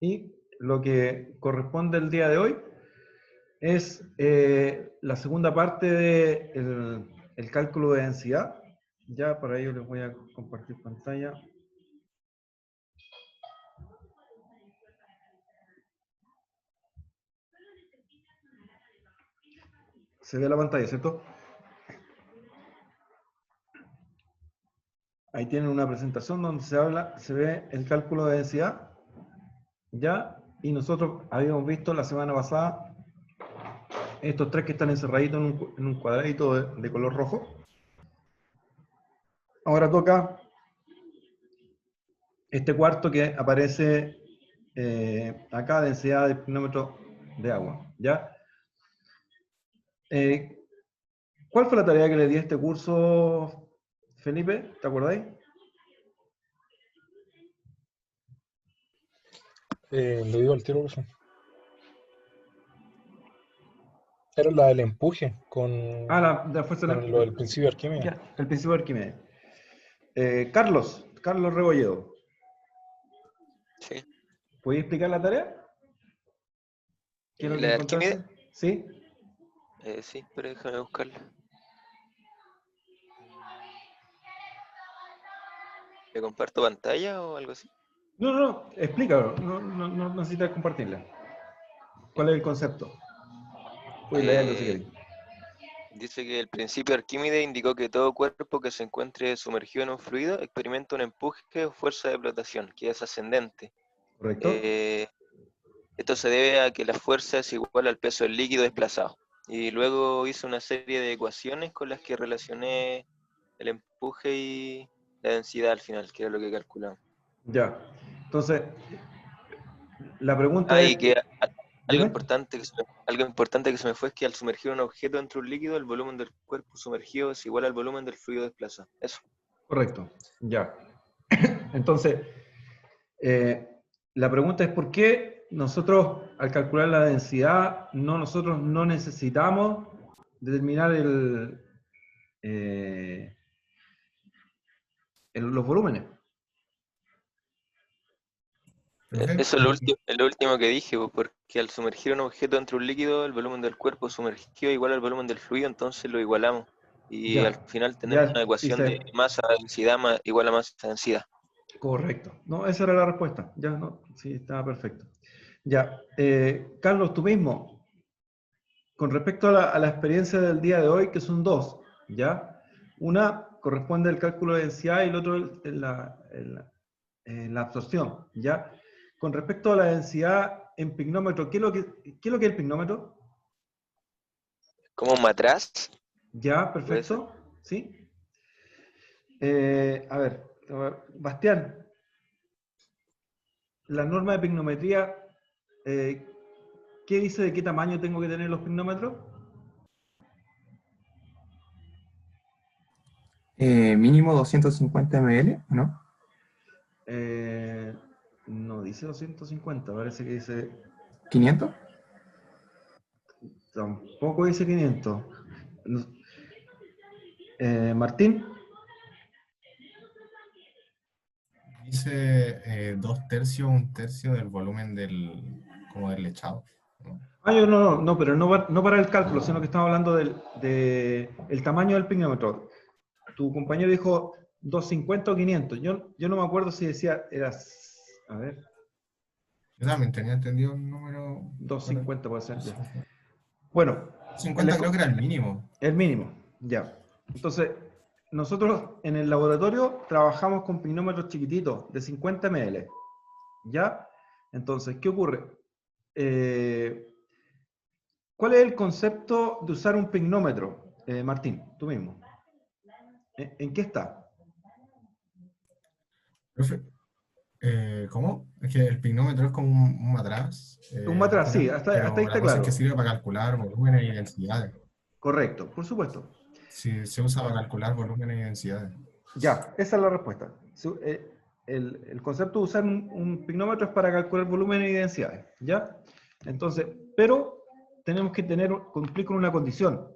Y lo que corresponde el día de hoy es la segunda parte del el cálculo de densidad. Ya para ello les voy a compartir pantalla. Se ve la pantalla, ¿cierto? Ahí tienen una presentación donde se ve el cálculo de densidad. Ya, y nosotros habíamos visto la semana pasada estos tres que están encerraditos en un cuadradito de color rojo. Ahora toca este cuarto que aparece acá, densidad del pinómetro de agua. ¿Ya? ¿Cuál fue la tarea que le di a este curso, Felipe? ¿Te acordáis? Le digo al tiro, eso. Era la del empuje La fuerza con lo del principio de Arquímedes. Ya, el principio de Arquímedes. Carlos Rebolledo. Sí. ¿Puedes explicar la tarea? ¿Qué es lo que ¿La de encontraste? Arquímedes? ¿Sí? Sí, pero déjame buscarla. ¿Le comparto pantalla o algo así? No, explícalo. No necesitas compartirla. ¿Cuál es el concepto? Puedes leerlo si queréis. Dice que el principio de Arquímedes indicó que todo cuerpo que se encuentre sumergido en un fluido experimenta un empuje o fuerza de flotación, que es ascendente. ¿Correcto? Esto se debe a que la fuerza es igual al peso del líquido desplazado. Y luego hice una serie de ecuaciones con las que relacioné el empuje y la densidad al final, que era lo que calculamos. Ya. Entonces, la pregunta es... Y que algo Dime. importante que se me fue es que al sumergir un objeto dentro de un líquido, el volumen del cuerpo sumergido es igual al volumen del fluido desplazado. Eso. Correcto. Ya. Entonces, la pregunta es ¿por qué nosotros, al calcular la densidad, nosotros no necesitamos determinar los volúmenes? Eso es lo último que dije, porque al sumergir un objeto dentro de un líquido, el volumen del cuerpo sumergido es igual al volumen del fluido, entonces lo igualamos. Y al Ya. final tenemos una Sí ecuación de sé. masa-densidad igual a masa-densidad. Correcto. No, esa era la respuesta. Ya, no, sí, estaba perfecto. Ya. Carlos, tú mismo, con respecto a la experiencia del día de hoy, que son dos, ¿ya? Una corresponde al cálculo de densidad y el otro en la absorción, ¿ya? Con respecto a la densidad en pignómetro, ¿qué es lo que es el pignómetro? ¿Como un matraz? Ya, ¿Puede ser? perfecto, ¿sí? A ver, Bastián, la norma de pignometría, ¿qué dice de qué tamaño tengo que tener los pignómetros? Mínimo 250 ml, ¿no? No dice 250, parece que dice... ¿500? Tampoco dice 500. Martín. Dice 2/3, 1/3 del volumen como del lechado, ¿no? No, pero no para el cálculo, sino que estamos hablando el tamaño del pignómetro. Tu compañero dijo 250 o 500. Yo no me acuerdo si decía, a ver, Yo también tenía entendido un número... 250 puede ser. Ya. Bueno. 50 creo que era el mínimo. El mínimo, ya. Entonces, nosotros en el laboratorio trabajamos con pignómetros chiquititos, de 50 ml. ¿Ya? Entonces, ¿qué ocurre? ¿Cuál es el concepto de usar un pignómetro? Martín, tú mismo. ¿En qué está? Profe, ¿cómo? Es que el pignómetro es como un matraz. Un matraz, sí, hasta ahí pero está la cosa es claro. que sirve para calcular volúmenes y densidades. Correcto, por supuesto. Sí, se usa para calcular volúmenes y densidades. Ya, esa es la respuesta. El concepto de usar un pignómetro es para calcular volúmenes y densidades, ¿ya? Entonces, pero tenemos que cumplir con una condición,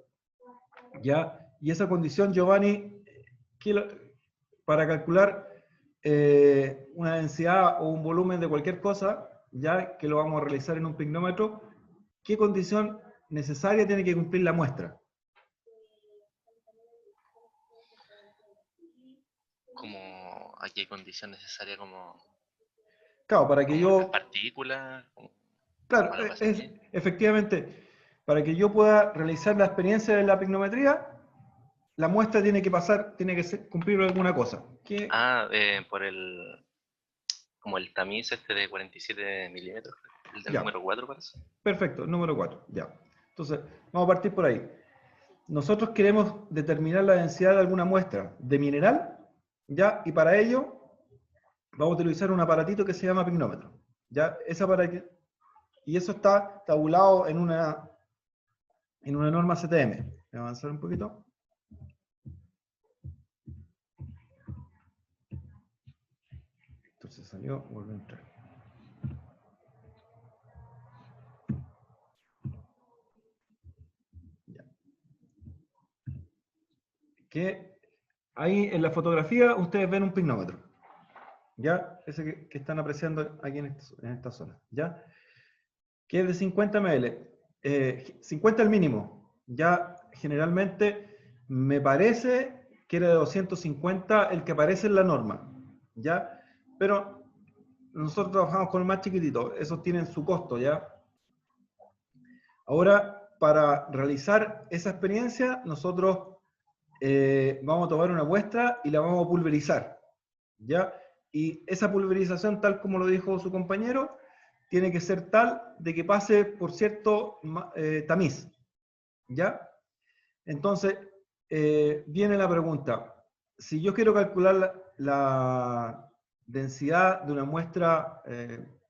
¿ya? Y esa condición, Giovanni, para calcular una densidad o un volumen de cualquier cosa, ya que lo vamos a realizar en un pignómetro, ¿qué condición necesaria tiene que cumplir la muestra? Como aquí hay condición necesaria como, Claro, para que como las yo, partículas, como claro, algo así. efectivamente, para que yo pueda realizar la experiencia de la pignometría, la muestra tiene que pasar, tiene que cumplir alguna cosa. ¿Qué? Ah, por como el tamiz este de 47 milímetros, el del Ya, número 4 parece. perfecto, número 4, ya. Entonces, vamos a partir por ahí. Nosotros queremos determinar la densidad de alguna muestra de mineral, ¿ya? Y para ello vamos a utilizar un aparatito que se llama pignómetro, ¿ya? Y eso está tabulado en una norma CTM. Voy a avanzar un poquito. Entonces salió, vuelve a entrar. Ya. Que ahí en la fotografía ustedes ven un pignómetro. ¿Ya? Ese que están apreciando aquí en esta zona. ¿Ya? Que es de 50 ml. 50 el mínimo. Ya generalmente me parece que era de 250 el que aparece en la norma. ¿Ya? Pero nosotros trabajamos con el más chiquitito. Esos tienen su costo, ¿ya? Ahora, para realizar esa experiencia, nosotros vamos a tomar una muestra y la vamos a pulverizar, ¿ya? Y esa pulverización, tal como lo dijo su compañero, tiene que ser tal de que pase por cierto tamiz, ¿ya? Entonces, viene la pregunta. Si yo quiero calcular la densidad de una muestra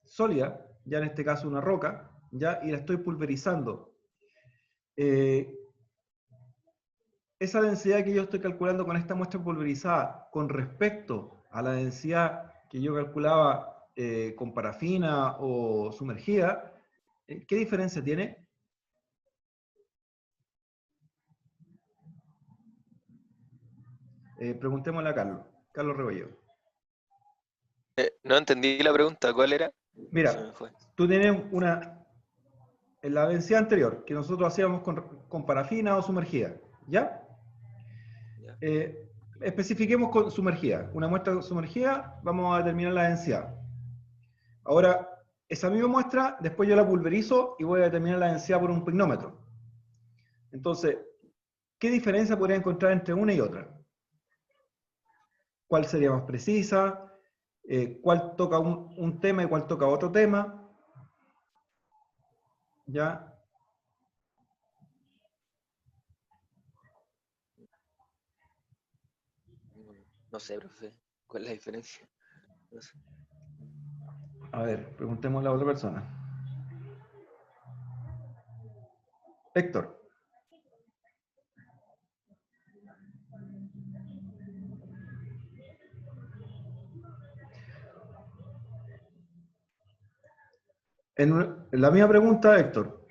sólida, ya en este caso una roca, ¿ya? Y la estoy pulverizando, esa densidad que yo estoy calculando con esta muestra pulverizada con respecto a la densidad que yo calculaba con parafina o sumergida, ¿qué diferencia tiene? Preguntémosle a Carlos. Carlos Rebolledo. No entendí la pregunta, ¿cuál era? Se me Mira, fue. tú tienes en la densidad anterior, que nosotros hacíamos con parafina o sumergida, ¿ya? Ya. Especifiquemos con sumergida. Una muestra sumergida, vamos a determinar la densidad. Ahora, esa misma muestra, después yo la pulverizo y voy a determinar la densidad por un pignómetro. Entonces, ¿qué diferencia podría encontrar entre una y otra? ¿Cuál sería más precisa? ¿Cuál toca un tema y cuál toca otro tema? ¿Ya? No sé, profe. ¿Cuál es la diferencia? No sé. A ver, preguntemos a la otra persona. Héctor. En la misma pregunta, Héctor.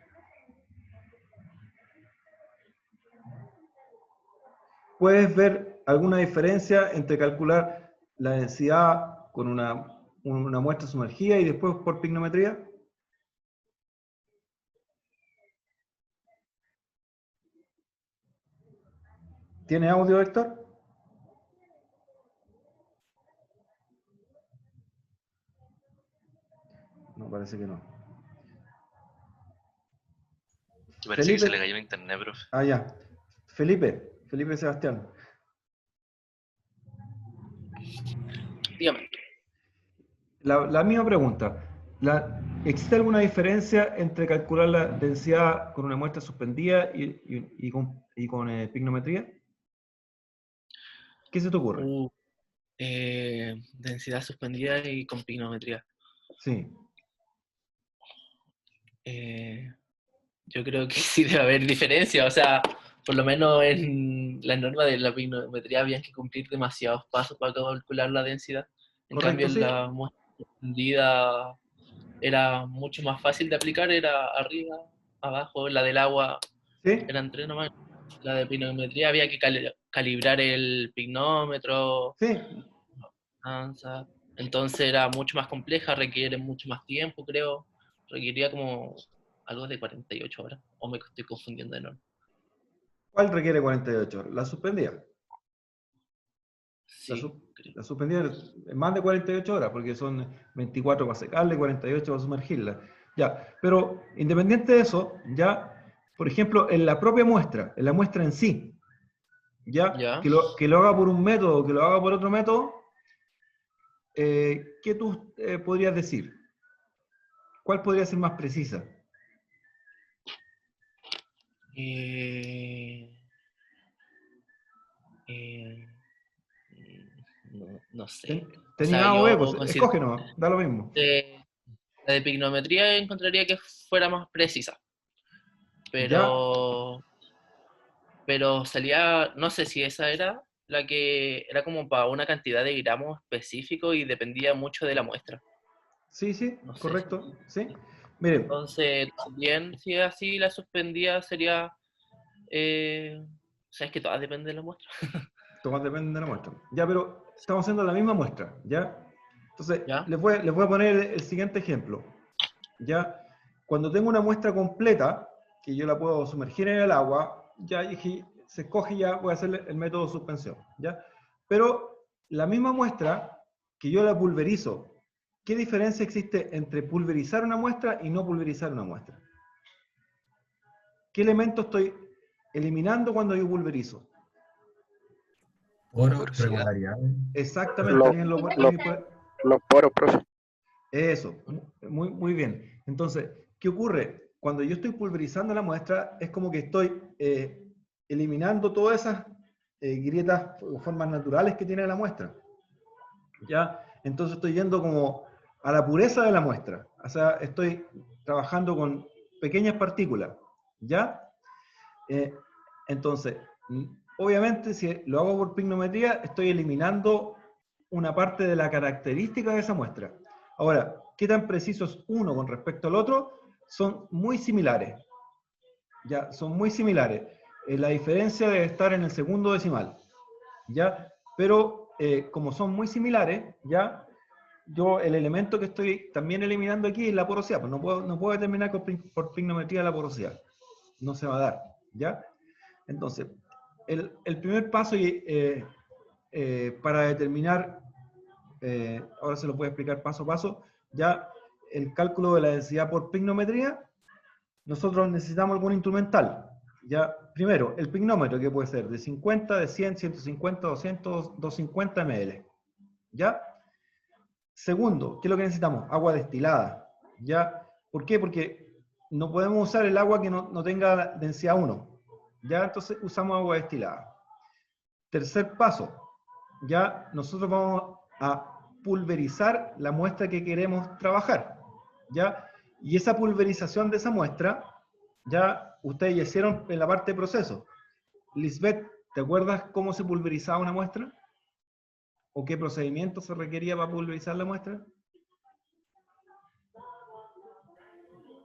¿Puedes ver alguna diferencia entre calcular la densidad con una muestra sumergida y después por pignometría? ¿Tiene audio, Héctor? No, parece que no. Parece que se le Felipe. cayó el internet, profe. Ah, ya. Felipe Sebastián. Dígame. La misma pregunta. ¿Existe alguna diferencia entre calcular la densidad con una muestra suspendida y con pignometría? ¿Qué se te ocurre? Densidad suspendida y con pignometría. Sí. Yo creo que sí debe haber diferencia, o sea, por lo menos en la norma de la pignometría habían que cumplir demasiados pasos para calcular la densidad. En Correcto, cambio, sí. la muestra suspendida era mucho más fácil de aplicar, era arriba, abajo, la del agua ¿Sí? eran tres nomás. La de pignometría había que calibrar el pignómetro, Sí. Entonces era mucho más compleja, requiere mucho más tiempo, creo. Requería como algo de 48 horas. O me estoy confundiendo de nuevo. ¿Cuál requiere 48 horas? La suspendida. La, Sí, creo. la suspendida es más de 48 horas, porque son 24 para secarla y 48 para sumergirla. Ya, pero independiente de eso, ya, por ejemplo, en la propia muestra, en la muestra en sí, ya, ¿Ya? que lo haga por un método o que lo haga por otro método, ¿qué tú podrías decir? ¿Cuál podría ser más precisa? Eh, eh, no sé. O Tenía sea, A o B, yo pues considero escoge nomás, da lo mismo. que la de pignometría encontraría que fuera más precisa. Ya, Pero salía, no sé si esa era la que era como para una cantidad de gramos específico y dependía mucho de la muestra. sí, No sé si. correcto, sí. Miren, Entonces, también si así la suspendía sería. O sea, es que todas dependen de la muestra. todo depende de la muestra. Ya, pero estamos haciendo la misma muestra, ¿ya? Entonces, ¿Ya? les voy a poner el siguiente ejemplo. ¿Ya? Cuando tengo una muestra completa, que yo la puedo sumergir en el agua, ya se escoge, ya voy a hacer el método de suspensión, ¿ya? Pero la misma muestra que yo la pulverizo, ¿qué diferencia existe entre pulverizar una muestra y no pulverizar una muestra? ¿Qué elemento estoy eliminando cuando yo pulverizo? Oro, Porosidad. regularidades. Exactamente, Los, alguien lo los, puede. los poros, profe. Eso, muy bien. Entonces, ¿qué ocurre? Cuando yo estoy pulverizando la muestra, es como que estoy eliminando todas esas grietas o formas naturales que tiene la muestra. ¿Ya? Entonces estoy yendo como a la pureza de la muestra. O sea, estoy trabajando con pequeñas partículas. ¿Ya? Eh, entonces, obviamente, si lo hago por pignometría, estoy eliminando una parte de la característica de esa muestra. Ahora, ¿qué tan preciso es uno con respecto al otro? Son muy similares. Ya, son muy similares. La diferencia debe estar en el segundo decimal. ¿Ya? Pero como son muy similares, ¿ya? Yo el elemento que estoy también eliminando aquí es la porosidad. Pues no puedo determinar por pignometría la porosidad. No se va a dar. ¿Ya? Entonces, el primer paso para determinar, ahora se lo voy a explicar paso a paso, ya el cálculo de la densidad por pignometría, nosotros necesitamos algún instrumental. Ya, primero, el pignómetro, que puede ser de 50, de 100, 150, 200, 250 ml. ¿Ya? Segundo, ¿qué es lo que necesitamos? Agua destilada. ¿Ya? ¿Por qué? Porque no podemos usar el agua que no tenga densidad 1. ¿Ya? Entonces usamos agua destilada. Tercer paso, ya nosotros vamos a pulverizar la muestra que queremos trabajar. ¿Ya? Y esa pulverización de esa muestra, ya ustedes ya hicieron en la parte de proceso. Lisbeth, ¿te acuerdas cómo se pulverizaba una muestra? ¿O qué procedimiento se requería para pulverizar la muestra?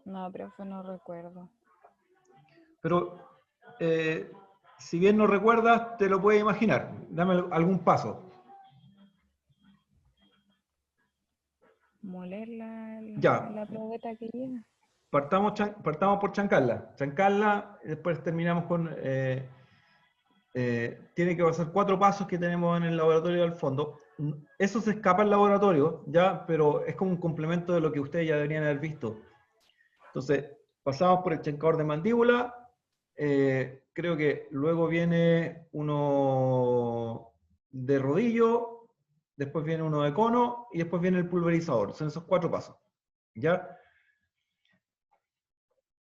No, profe, no recuerdo. Pero, si bien no recuerdas, te lo puedes imaginar. Dame algún paso. Moler Ya, la probeta que lleva. partamos por chancarla. Chancarla, después terminamos con... tiene que pasar 4 pasos que tenemos en el laboratorio al fondo. Eso se escapa al laboratorio, ya, pero es como un complemento de lo que ustedes ya deberían haber visto. Entonces, pasamos por el chancador de mandíbula. Creo que luego viene uno de rodillo, después viene uno de cono y después viene el pulverizador. Son esos 4 pasos. ¿Ya?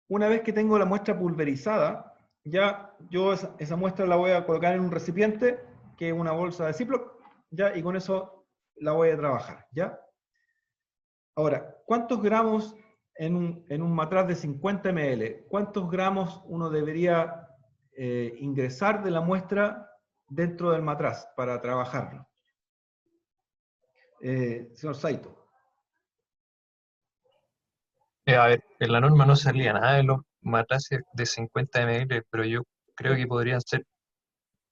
Una vez que tengo la muestra pulverizada, ya yo esa muestra la voy a colocar en un recipiente, que es una bolsa de Ziploc, ya, y con eso la voy a trabajar, ¿ya? Ahora, ¿cuántos gramos en un matraz de 50 ml? ¿Cuántos gramos uno debería ingresar de la muestra dentro del matraz para trabajarlo? Señor Saito. A ver, en la norma no salía nada de los matraces de 50 ml, pero yo creo que podrían ser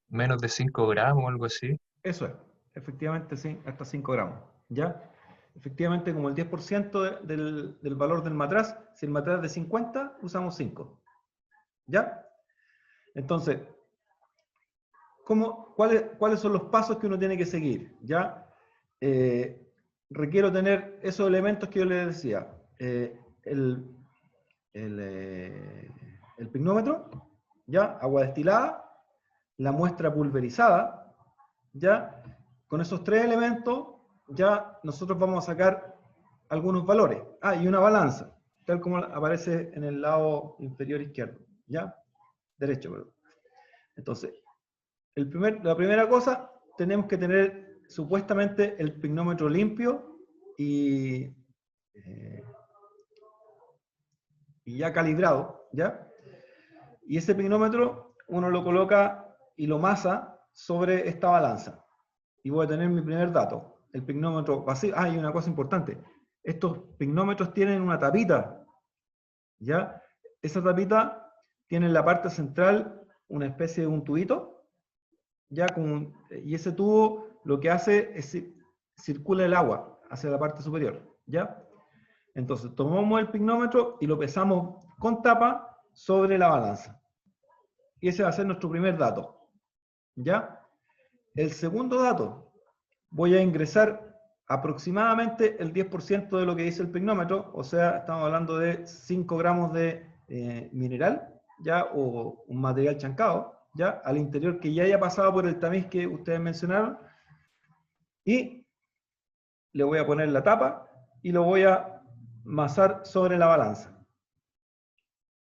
menos de 5 gramos o algo así. Eso es, efectivamente sí, hasta 5 gramos. ¿ya? Efectivamente, como el 10% del valor del matraz, si el matraz es de 50, usamos 5, ¿ya? Entonces, ¿cuáles son los pasos que uno tiene que seguir? ¿Ya? Requiero tener esos elementos que yo les decía. El pignómetro, ¿ya? Agua destilada, la muestra pulverizada, ¿ya? Con esos 3 elementos, ya nosotros vamos a sacar algunos valores. Ah, y una balanza, tal como aparece en el lado inferior izquierdo, ¿ya? Derecho, perdón. Entonces, la primera cosa, tenemos que tener supuestamente el pignómetro limpio y ya calibrado, ¿ya? Y ese pignómetro uno lo coloca y lo masa sobre esta balanza. Y voy a tener mi primer dato, el pignómetro vacío. Ah, y una cosa importante, estos pignómetros tienen una tapita, ¿ya? Esa tapita tiene en la parte central una especie de un tubito, ya y ese tubo lo que hace es circula el agua hacia la parte superior, ¿ya? Entonces tomamos el pignómetro y lo pesamos con tapa sobre la balanza. Y ese va a ser nuestro primer dato, ¿ya? El segundo dato, voy a ingresar aproximadamente el 10% de lo que dice el pignómetro, o sea, estamos hablando de 5 gramos de mineral, ¿ya? O un material chancado, ¿ya? Al interior que ya haya pasado por el tamiz que ustedes mencionaron, y le voy a poner la tapa y lo voy a masar sobre la balanza.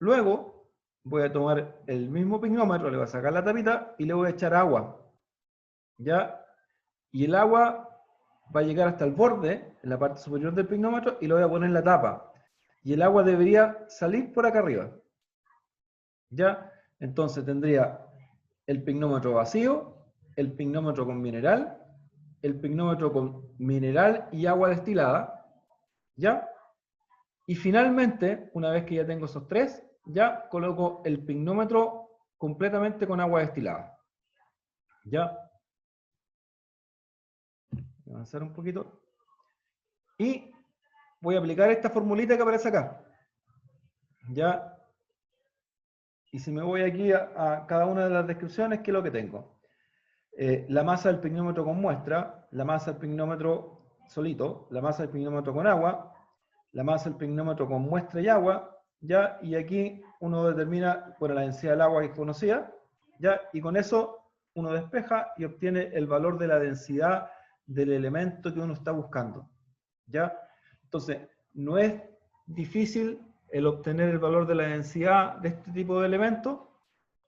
Luego voy a tomar el mismo pignómetro, le voy a sacar la tapita y le voy a echar agua, ¿ya? Y el agua va a llegar hasta el borde, en la parte superior del pignómetro, y le voy a poner la tapa. Y el agua debería salir por acá arriba, ¿ya? Entonces tendría el pignómetro vacío, el pignómetro con mineral, el pignómetro con mineral y agua destilada, ¿ya? Y finalmente, una vez que ya tengo esos 3, ya coloco el pignómetro completamente con agua destilada, ¿ya? Voy a avanzar un poquito. Y voy a aplicar esta formulita que aparece acá, ¿ya? Y si me voy aquí a cada una de las descripciones, ¿qué es lo que tengo? La masa del pignómetro con muestra, la masa del pignómetro solito, la masa del pignómetro con agua, la masa del pignómetro con muestra y agua, ¿ya? Y aquí uno determina, bueno, la densidad del agua que es conocida, ¿ya? Y con eso uno despeja y obtiene el valor de la densidad del elemento que uno está buscando, ¿ya? Entonces, no es difícil el obtener el valor de la densidad de este tipo de elementos,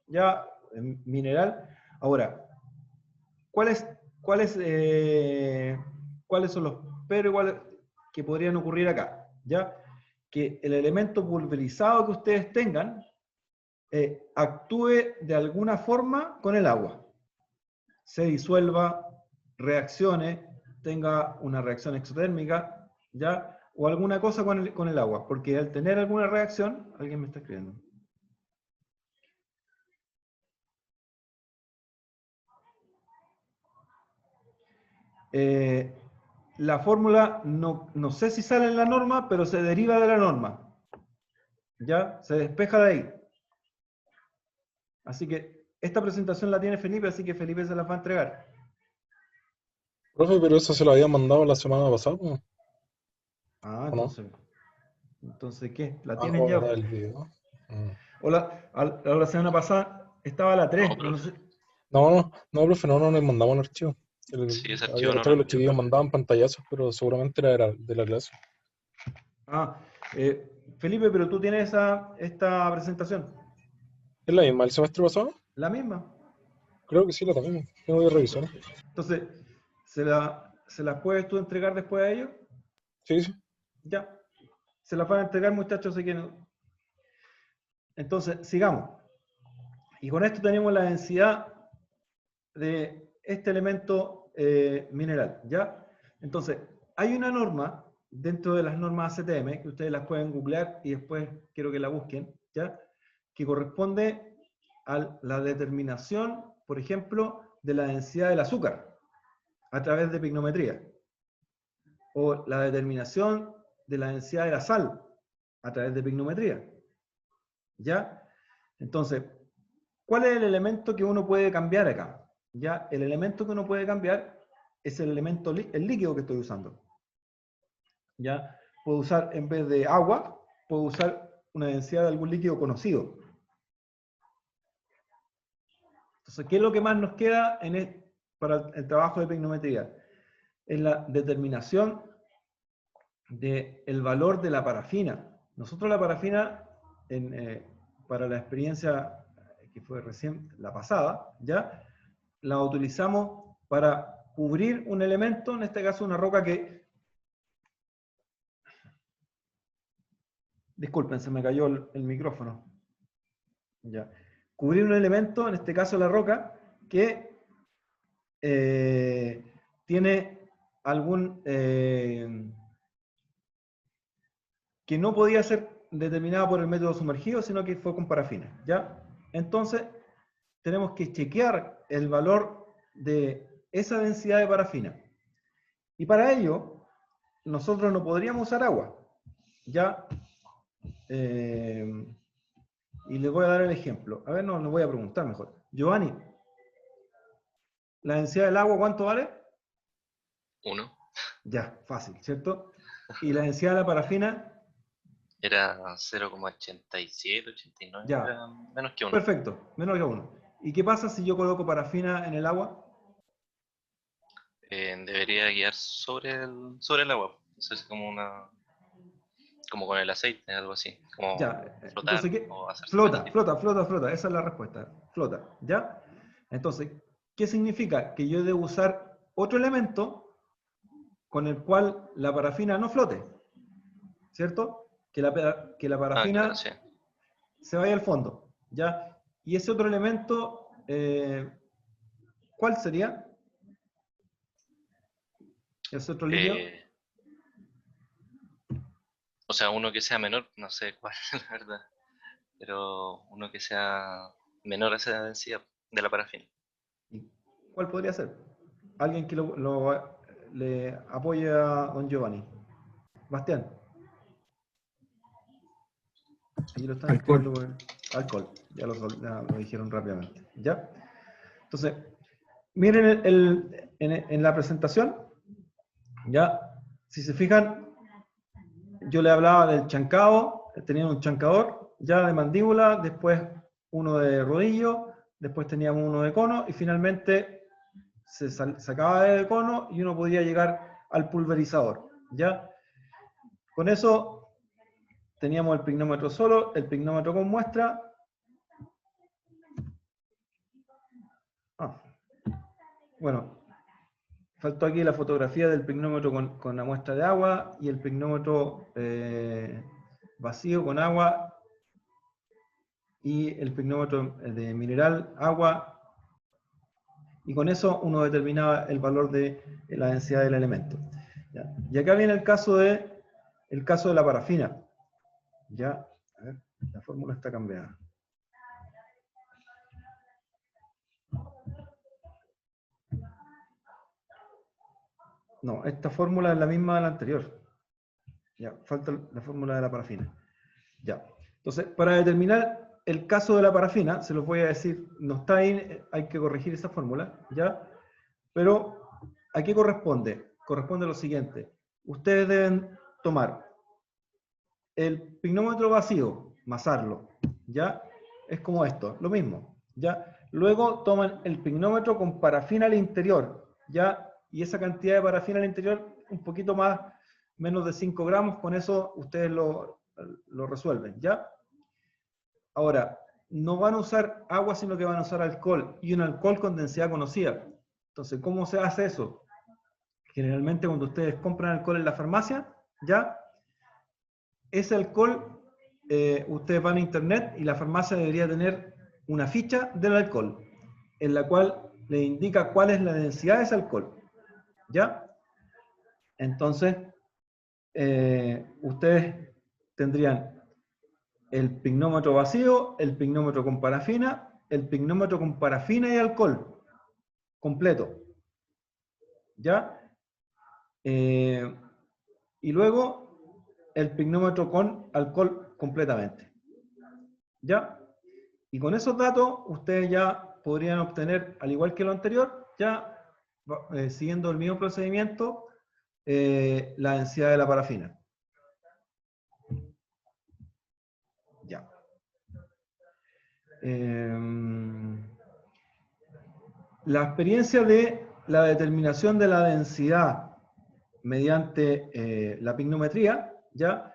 ya, en mineral. Ahora, ¿cuáles son los pero iguales que podrían ocurrir acá? ¿Ya? Que el elemento pulverizado que ustedes tengan actúe de alguna forma con el agua. Se disuelva, reaccione, tenga una reacción exotérmica, ¿ya? O alguna cosa con el agua, porque al tener alguna reacción, alguien me está escribiendo. La fórmula no sé si sale en la norma, pero se deriva de la norma. ¿Ya? Se despeja de ahí. Así que esta presentación la tiene Felipe, así que Felipe se la va a entregar. Profe, pero eso se lo había mandado la semana pasada, ¿no? Ah, ¿O no? entonces ¿qué? ¿La Ah, tienen ya? era el video. La semana pasada estaba la 3. No, No sé. No, profe, no nos mandamos el archivo. Sí, ese Había archivo no cachado lo que los chiquillos mandaban pantallazos, pero seguramente era de la clase. Felipe, pero tú tienes esta presentación. ¿Es la misma el semestre pasado? La misma. Creo que sí, la también. Tengo que revisar. Entonces, ¿se las puedes tú entregar después a ellos? Sí, sí. Ya. Se las van a entregar, muchachos, así que no. Entonces, sigamos. Y con esto tenemos la densidad de este elemento mineral, ¿ya? Entonces, hay una norma dentro de las normas ACTM, que ustedes las pueden googlear y después quiero que la busquen, ¿ya? Que corresponde a la determinación, por ejemplo, de la densidad del azúcar a través de pignometría. o la determinación de la densidad de la sal a través de pignometría. ¿Ya? Entonces, ¿cuál es el elemento que uno puede cambiar acá? ¿Ya? El elemento que uno puede cambiar es el elemento, el líquido que estoy usando. ¿Ya? Puedo usar, en vez de agua, puedo usar una densidad de algún líquido conocido. Entonces, ¿qué es lo que más nos queda para el trabajo de pignometría? Es la determinación del valor de la parafina. Nosotros la parafina, para la experiencia que fue recién, la pasada, ¿ya? La utilizamos para cubrir un elemento, en este caso una roca que... Disculpen, se me cayó el micrófono. Ya. Cubrir un elemento, en este caso la roca, que tiene algún... que no podía ser determinada por el método sumergido, sino que fue con parafina, ¿ya? Entonces, tenemos que chequear el valor de esa densidad de parafina. Y para ello, nosotros no podríamos usar agua, ¿ya? Y les voy a dar el ejemplo. A ver, no, les voy a preguntar mejor. Giovanni, ¿la densidad del agua cuánto vale? 1. Ya, fácil, ¿cierto? ¿Y la densidad de la parafina? Era 0,87, 89. Ya. Era menos que 1. Perfecto, menos que 1. ¿Y qué pasa si yo coloco parafina en el agua? Debería guiar sobre el agua. Eso es como con el aceite, algo así. Como Ya, flotar entonces, ¿qué? o hacerse Flota, pequeñito. flota, flota, flota, esa es la respuesta, flota, ¿ya? Entonces, ¿qué significa? Que yo debo usar otro elemento con el cual la parafina no flote, ¿cierto? Que la parafina Claro, sí. se vaya al fondo, ¿ya? Y ese otro elemento, ¿cuál sería? ¿Ese otro líquido? O sea, uno que sea menor, no sé cuál, la verdad. Pero uno que sea menor a esa densidad de la parafina. ¿Y cuál podría ser? Alguien que le apoye a don Giovanni. Bastián. Ahí lo están Alcohol. escribiendo por alcohol. Ya lo dijeron rápidamente. ¿Ya? Entonces, miren en la presentación. Ya, si se fijan, yo le hablaba del chancado. Tenía un chancador ya de mandíbula, después uno de rodillo, después teníamos uno de cono y finalmente se sacaba del cono y uno podía llegar al pulverizador. ¿Ya? Con eso teníamos el pignómetro solo, el pignómetro con muestra. Bueno, faltó aquí la fotografía del pignómetro con la muestra de agua y el pignómetro vacío con agua y el pignómetro de mineral, agua. Y con eso uno determinaba el valor de la densidad del elemento. ¿Ya? Y acá viene el caso de la parafina. Ya, a ver, la fórmula está cambiada. No, esta fórmula es la misma de la anterior. Ya, falta la fórmula de la parafina. Ya. Entonces, para determinar el caso de la parafina, se los voy a decir, no está ahí, hay que corregir esa fórmula, ¿ya? Pero, ¿a qué corresponde? Corresponde a lo siguiente. Ustedes deben tomar el pignómetro vacío, masarlo, ¿ya? Es como esto, lo mismo, ¿ya? Luego toman el pignómetro con parafina al interior, ¿ya? Y esa cantidad de parafina al interior, un poquito más, menos de 5 gramos, con eso ustedes lo resuelven, ¿ya? Ahora, no van a usar agua, sino que van a usar alcohol, y un alcohol con densidad conocida. Entonces, ¿cómo se hace eso? Generalmente cuando ustedes compran alcohol en la farmacia, ¿ya? Ese alcohol, ustedes van a internet y la farmacia debería tener una ficha del alcohol, en la cual le indica cuál es la densidad de ese alcohol, ¿ya? Entonces, ustedes tendrían el pignómetro vacío, el pignómetro con parafina, el pignómetro con parafina y alcohol, completo, ¿ya? y luego el pignómetro con alcohol completamente. ¿Ya? Y con esos datos ustedes ya podrían obtener, al igual que lo anterior, ya siguiendo el mismo procedimiento, la densidad de la parafina. Ya. La experiencia de la determinación de la densidad mediante la pignometría, ya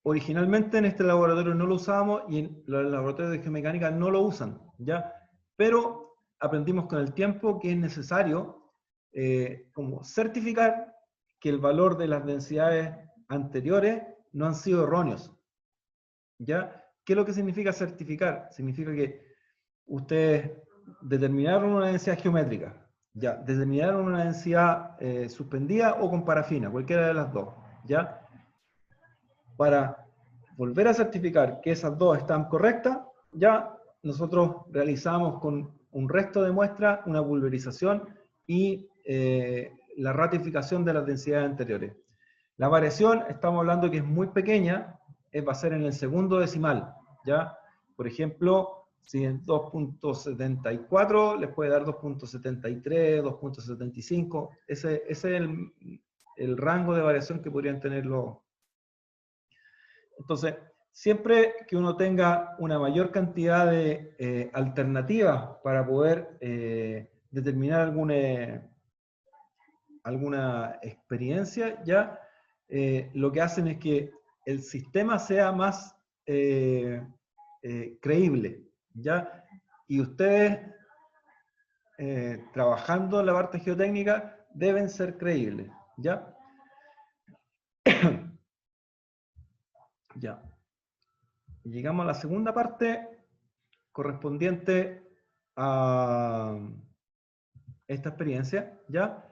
originalmente en este laboratorio no lo usábamos y en los laboratorios de geomecánica no lo usan, ya, pero aprendimos con el tiempo que es necesario como certificar que el valor de las densidades anteriores no han sido erróneos, ya. ¿Qué es lo que significa certificar? Significa que ustedes determinaron una densidad geométrica, ya, determinaron una densidad suspendida o con parafina, cualquiera de las dos, ya. Para volver a certificar que esas dos están correctas, ya nosotros realizamos con un resto de muestras una pulverización y la ratificación de las densidades anteriores. La variación, estamos hablando que es muy pequeña, va a ser en el segundo decimal, ¿ya? Por ejemplo, si en 2.74 les puede dar 2.73, 2.75, ese es el rango de variación que podrían tener los... Entonces, siempre que uno tenga una mayor cantidad de alternativas para poder determinar alguna experiencia, ya lo que hacen es que el sistema sea más creíble, ¿ya? Y ustedes, trabajando en la parte geotécnica, deben ser creíbles, ¿ya? Ya. Llegamos a la segunda parte correspondiente a esta experiencia, ¿ya?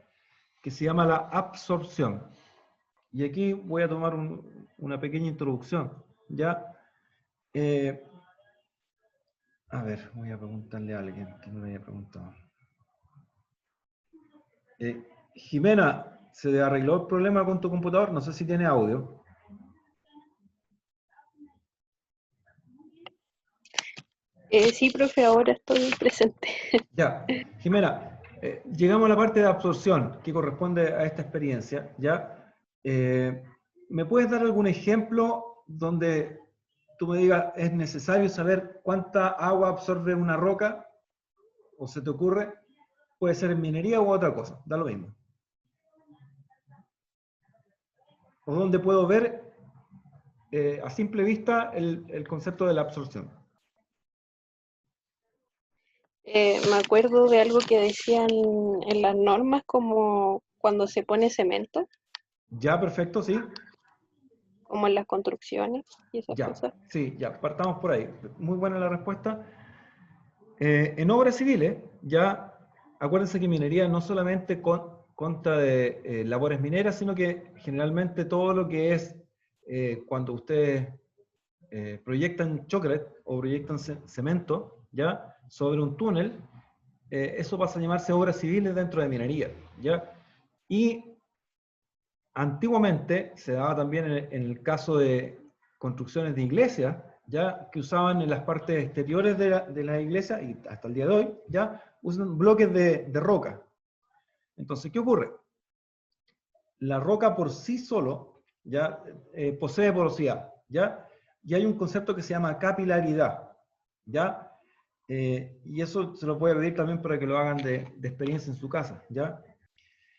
Que se llama la absorción. Y aquí voy a tomar una pequeña introducción, ¿ya? A ver, voy a preguntarle a alguien que no me haya preguntado. Jimena, ¿se arregló el problema con tu computador? No sé si tiene audio. Sí, profe, ahora estoy presente. Ya, Jimena, llegamos a la parte de absorción que corresponde a esta experiencia, ¿ya? ¿Me puedes dar algún ejemplo donde tú me digas, es necesario saber cuánta agua absorbe una roca? ¿O se te ocurre? Puede ser en minería u otra cosa, da lo mismo. O donde puedo ver a simple vista el concepto de la absorción. Me acuerdo de algo que decían en las normas, como cuando se pone cemento, Ya, perfecto, sí. como en las construcciones y esas Ya, cosas. sí, ya, partamos por ahí. Muy buena la respuesta. En obras civiles, ya, acuérdense que minería no solamente consta de labores mineras, sino que generalmente todo lo que es cuando ustedes proyectan chocolate o proyectan cemento, ya, sobre un túnel, eso pasa a llamarse obras civiles dentro de minería, ya. Y antiguamente se daba también en el caso de construcciones de iglesias, ya que usaban en las partes exteriores de la iglesia, y hasta el día de hoy, ya usan bloques de roca. Entonces, ¿qué ocurre? La roca por sí solo ya posee porosidad, ¿ya? Y hay un concepto que se llama capilaridad, ¿ya? Y eso se lo voy a pedir también para que lo hagan de experiencia en su casa, ¿ya?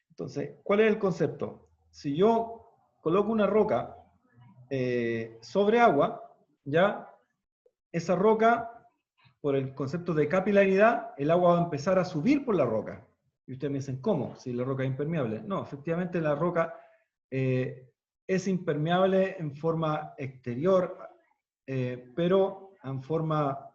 Entonces, ¿cuál es el concepto? Si yo coloco una roca sobre agua, ¿ya? Esa roca, por el concepto de capilaridad, el agua va a empezar a subir por la roca. Y ustedes me dicen, ¿cómo? Si la roca es impermeable. No, efectivamente la roca es impermeable en forma exterior, pero en forma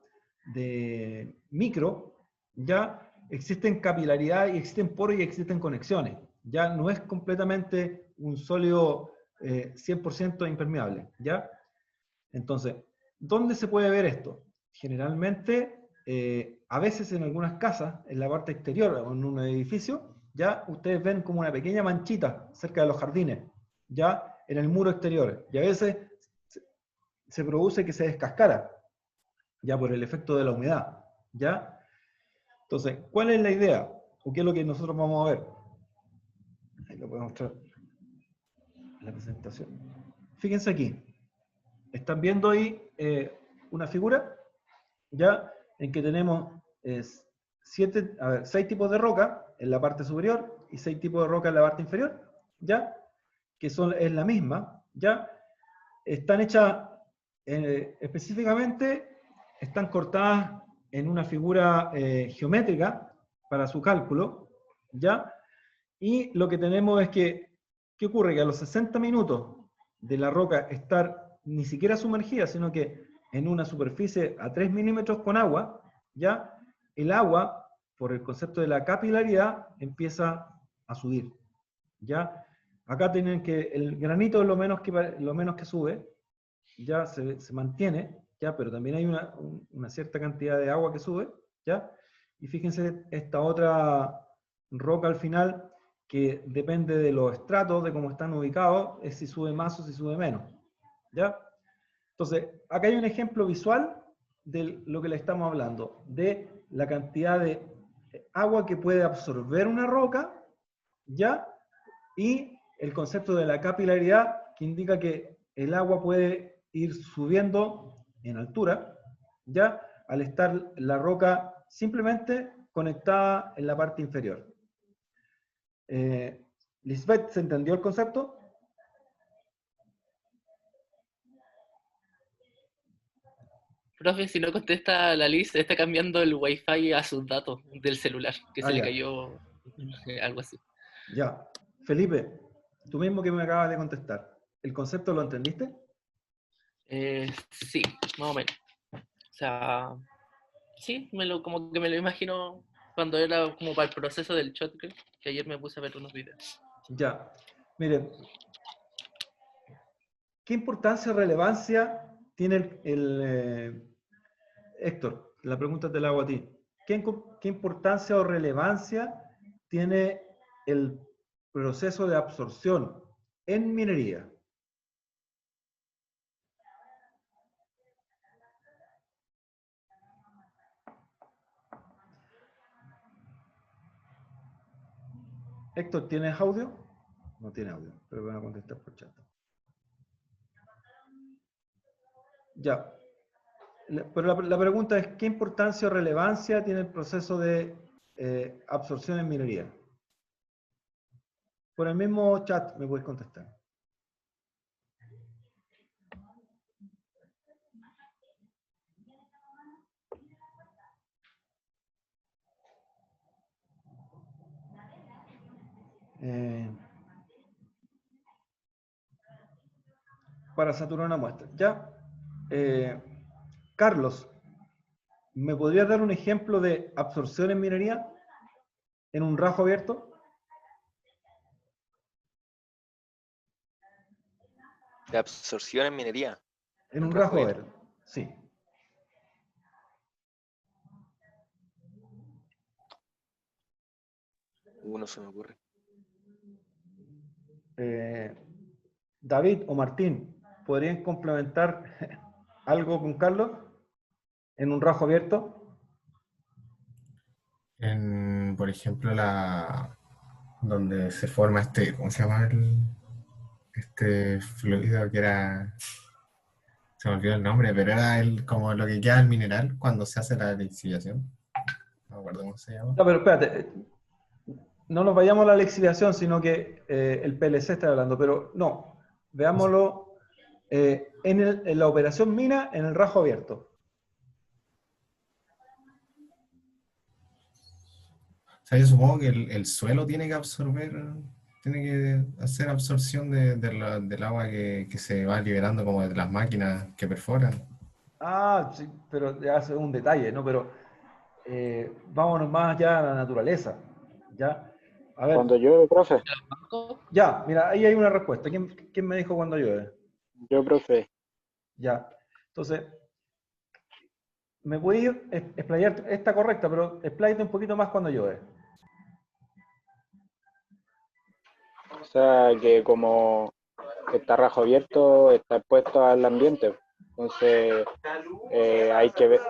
de micro, ya existen capilaridad y existen poros y existen conexiones. Ya no es completamente un sólido 100% impermeable, ¿ya? Entonces, ¿dónde se puede ver esto? Generalmente, a veces en algunas casas, en la parte exterior o en un edificio, ya ustedes ven como una pequeña manchita cerca de los jardines, ya en el muro exterior, y a veces se produce que se descascara, ya por el efecto de la humedad, ¿ya? Entonces, ¿cuál es la idea? ¿O qué es lo que nosotros vamos a ver? Ahí lo voy a mostrar en la presentación. Fíjense aquí. Están viendo ahí una figura, ¿ya? En que tenemos 6 tipos de roca en la parte superior y 6 tipos de roca en la parte inferior, ¿ya? Que es la misma, ¿ya? Están hechas, específicamente, están cortadas en una figura geométrica para su cálculo, ¿ya? Y lo que tenemos es que, ¿qué ocurre? Que a los 60 minutos de la roca estar ni siquiera sumergida, sino que en una superficie a 3 milímetros con agua, ¿ya? El agua, por el concepto de la capilaridad, empieza a subir, ¿ya? Acá tienen que el granito es lo menos que sube, ya se mantiene, ya, pero también hay una cierta cantidad de agua que sube, ya. Y fíjense esta otra roca al final, que depende de los estratos, de cómo están ubicados, es si sube más o si sube menos, ya. Entonces, acá hay un ejemplo visual de lo que le estamos hablando, de la cantidad de agua que puede absorber una roca, ya, y el concepto de la capilaridad, que indica que el agua puede ir subiendo en altura, ya, al estar la roca simplemente conectada en la parte inferior. Lisbeth, ¿se entendió el concepto? Profe, si no contesta la Liz, está cambiando el wifi a sus datos del celular, que se le Ya. cayó algo así. Ya. Felipe, tú mismo que me acabas de contestar, ¿el concepto lo entendiste? Sí, más o menos. O sea, sí, como que me lo imagino cuando era como para el proceso del shotgun, que ayer me puse a ver unos videos. Ya. Miren, ¿qué importancia o relevancia tiene Héctor, la pregunta te la hago a ti. ¿Qué importancia o relevancia tiene el proceso de absorción en minería? Héctor, ¿tienes audio? No tiene audio, pero van a contestar por chat. Ya. Pero la pregunta es, ¿qué importancia o relevancia tiene el proceso de absorción en minería? Por el mismo chat me puedes contestar. Para saturar una muestra. ¿Ya? Carlos, ¿me podrías dar un ejemplo de absorción en minería en un rajo abierto? De absorción en minería. En un rajo abierto, sí. No se me ocurre. David o Martín, ¿podrían complementar algo con Carlos en un rajo abierto? Por ejemplo, donde se forma ¿cómo se llama este fluido que era? Se me olvidó el nombre, pero era como lo que queda del mineral cuando se hace la lixiviación. No me acuerdo cómo se llama. No, pero espérate, no nos vayamos a la lixiviación, sino que el PLC está hablando, pero no, veámoslo en la operación mina en el rajo abierto. O sea, yo supongo que el suelo tiene que absorber, tiene que hacer absorción del agua que se va liberando como de las máquinas que perforan. Ah, sí, pero ya es un detalle, ¿no? Pero vámonos más allá a la naturaleza, ¿ya? A ver. Cuando llueve, profe. Ya, mira, ahí hay una respuesta. ¿Quién me dijo cuando llueve? Yo, profe. Ya. Entonces, me voy a ir, explayar, está correcta, pero expláyate un poquito más cuando llueve. O sea, que como está rajo abierto, está expuesto al ambiente. Entonces, hay que ver.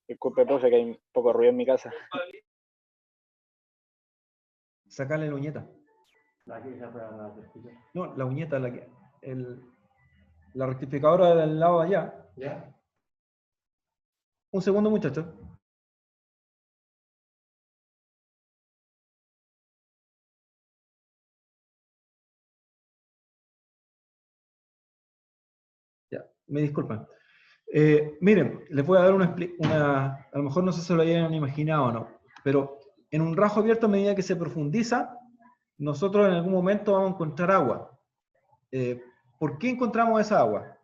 Disculpe, profe, que hay un poco de ruido en mi casa. Sacarle la uñeta. No, la uñeta, la rectificadora del lado de allá. ¿Ya? Un segundo, muchachos. Ya, me disculpan. Miren, les voy a dar a lo mejor no sé si se lo hayan imaginado o no, pero en un rajo abierto, a medida que se profundiza, nosotros en algún momento vamos a encontrar agua. ¿Por qué encontramos esa agua?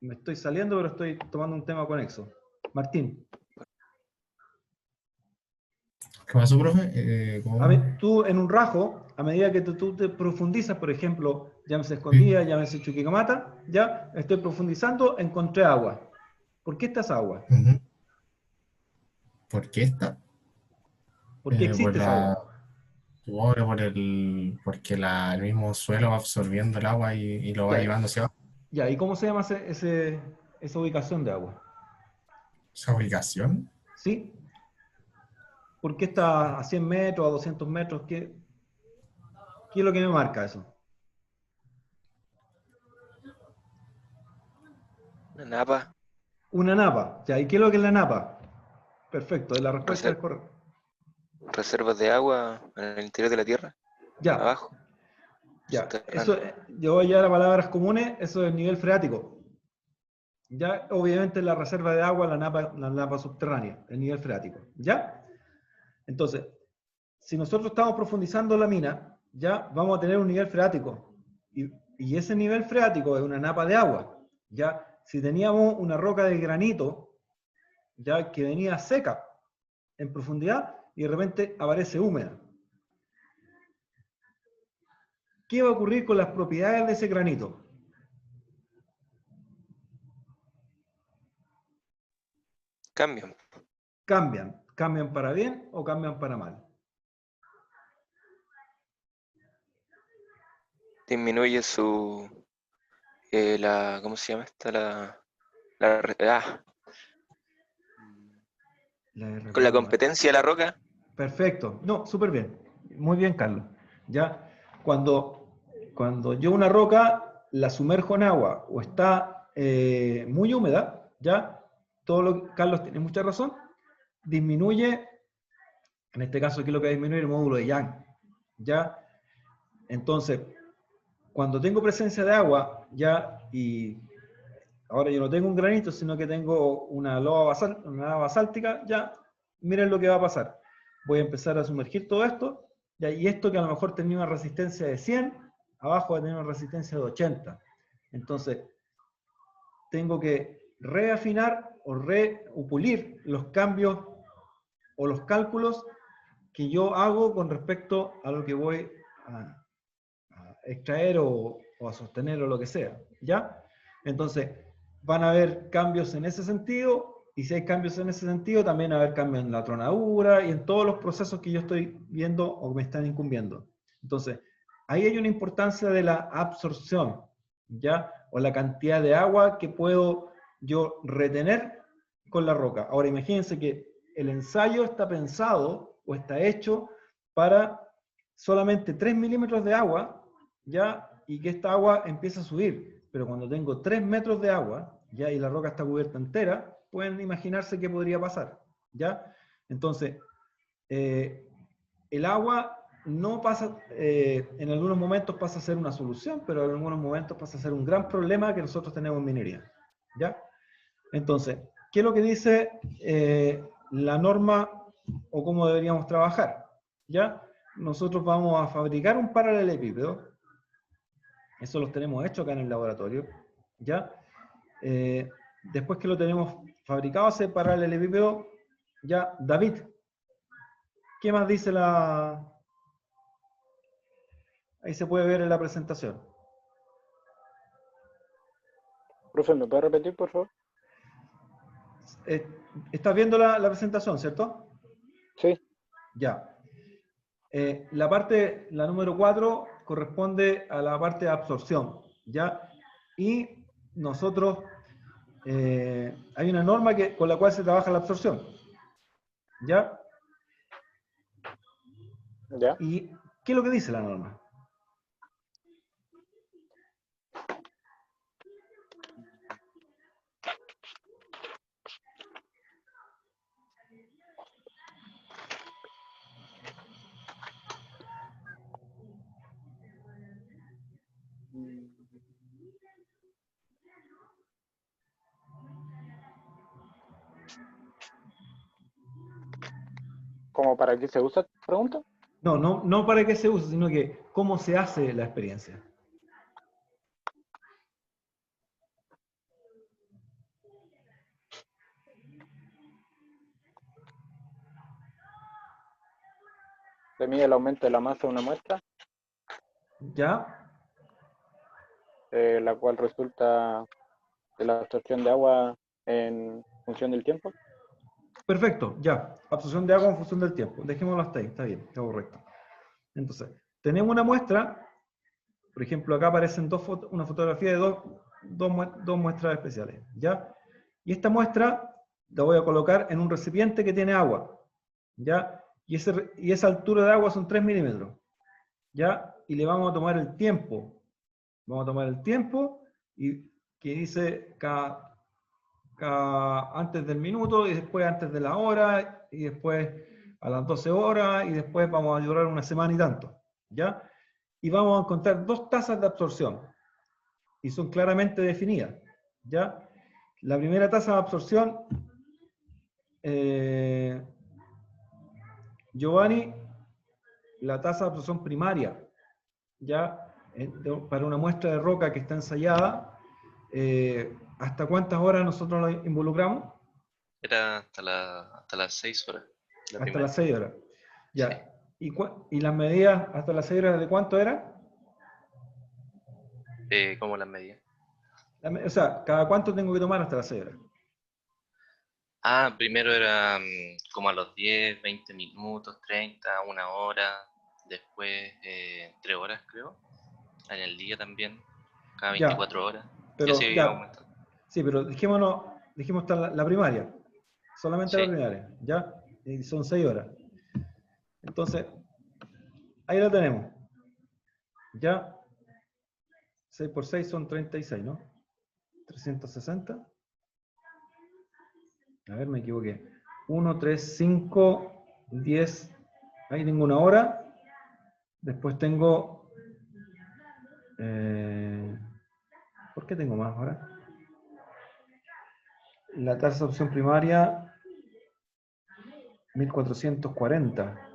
Me estoy saliendo, pero estoy tomando un tema conexo. Martín, ¿Qué pasó, profe? ¿Cómo? tú en un rajo, a medida que tú te profundizas, por ejemplo, llámese escondida, llámese Chuquicamata, ya estoy profundizando, encontré agua. ¿Por qué esta es agua? Ujú. ¿Por qué está? ¿Por qué Por existe esa la, agua? supongo que porque el mismo suelo va absorbiendo el agua y lo va Ya, llevando hacia abajo. ya, ¿y cómo se llama esa ubicación de agua? Esa ubicación. ¿Sí? ¿Por qué está a 100 metros, a 200 metros? ¿Qué es lo que me marca eso? Una napa, Una napa. Ya, ¿y qué es lo que es la napa? Perfecto, la respuesta es correcta. reservas de agua en el interior de la tierra, Ya, abajo, ya. Eso, subterráneo. yo voy a llegar a palabras comunes, eso es nivel freático. Ya, obviamente la reserva de agua, la napa subterránea, el nivel freático. ¿Ya? Entonces, si nosotros estamos profundizando la mina, ya vamos a tener un nivel freático. Y ese nivel freático es una napa de agua. Ya, si teníamos una roca de granito, ya que venía seca en profundidad y de repente aparece húmeda. ¿Qué va a ocurrir con las propiedades de ese granito? Cambian. Cambian para bien o cambian para mal. Disminuye ¿cómo se llama esta? Con la competencia de la roca. Perfecto. No, súper bien. Muy bien, Carlos. Ya, cuando yo una roca la sumerjo en agua o está muy húmeda, ya, Carlos tiene mucha razón, disminuye, en este caso aquí lo que va a disminuir el módulo de Young. Ya, entonces, cuando tengo presencia de agua, ya, y ahora yo no tengo un granito, sino que tengo una lava basáltica, ya, miren lo que va a pasar. Voy a empezar a sumergir todo esto, ya, y esto que a lo mejor tenía una resistencia de 100, abajo va a tener una resistencia de 80. Entonces, tengo que reafinar o pulir los cambios o los cálculos que yo hago con respecto a lo que voy a extraer o a sostener o lo que sea, ¿ya? Entonces, van a haber cambios en ese sentido, y si hay cambios en ese sentido, también va a haber cambios en la tronadura y en todos los procesos que yo estoy viendo o me están incumbiendo. Entonces, ahí hay una importancia de la absorción, ¿ya? O la cantidad de agua que puedo yo retener con la roca. Ahora, imagínense que el ensayo está pensado o está hecho para solamente 3 milímetros de agua, ¿ya? Y que esta agua empieza a subir. Pero cuando tengo 3 metros de agua, ¿ya? Y la roca está cubierta entera, pueden imaginarse qué podría pasar, ¿ya? Entonces, el agua no pasa, en algunos momentos pasa a ser una solución, pero en algunos momentos pasa a ser un gran problema que nosotros tenemos en minería, ¿ya? Entonces, ¿qué es lo que dice la norma o cómo deberíamos trabajar? ¿Ya? Nosotros vamos a fabricar un paralelepípedo. Eso lo tenemos hecho acá en el laboratorio. ¿Ya? Después que lo tenemos fabricado ese paralelepípedo, ya, David, ¿qué más dice la...? Ahí se puede ver en la presentación. Profe, ¿me puede repetir, por favor? ¿Estás viendo la presentación, cierto? Sí. Ya. La número 4 corresponde a la parte de absorción, ¿ya? Y nosotros, hay una norma con la cual se trabaja la absorción, ¿ya? ¿Ya? ¿Y qué es lo que dice la norma? ¿Cómo para qué se usa? Pregunta. No para qué se usa, sino que cómo se hace la experiencia. Se mide el aumento de la masa de una muestra, ¿Ya? la cual resulta de la absorción de agua en función del tiempo. Perfecto, ya. Absorción de agua en función del tiempo. Dejémoslo hasta ahí, está bien, está correcto. Entonces, tenemos una muestra, por ejemplo, acá aparecen una fotografía de dos muestras especiales, ¿ya? Y esta muestra la voy a colocar en un recipiente que tiene agua, ¿ya? Y esa altura de agua son 3 milímetros, ¿ya? Y le vamos a tomar el tiempo. Vamos a tomar el tiempo y que dice antes del minuto, y después antes de la hora, y después a las 12 horas, y después vamos a durar una semana y tanto, ¿ya? Y vamos a encontrar 2 tasas de absorción, y son claramente definidas, ¿ya? La primera tasa de absorción, Giovanni, la tasa de absorción primaria, ¿ya? Para una muestra de roca que está ensayada, ¿hasta cuántas horas nosotros la involucramos? Era hasta las 6 horas. Hasta las 6 horas. Ya. Sí. ¿Y las medidas hasta las 6 horas de cuánto era? ¿Cómo las medidas? O sea, ¿cada cuánto tengo que tomar hasta las 6 horas? Primero era como a los 10, 20 minutos, 30, 1 hora. Después 3 horas, creo. En el día también. Cada 24 horas. Pero, y así iba aumentando. Sí, pero dijimos hasta la primaria. Solamente la primaria, ¿ya? Y son 6 horas. Entonces, ahí la tenemos. ¿Ya? 6 por 6 son 36, ¿no? 360. A ver, me equivoqué. 1, 3, 5, 10. Ahí tengo 1 hora. Después tengo... ¿por qué tengo más ahora? La tasa de absorción primaria, 1440.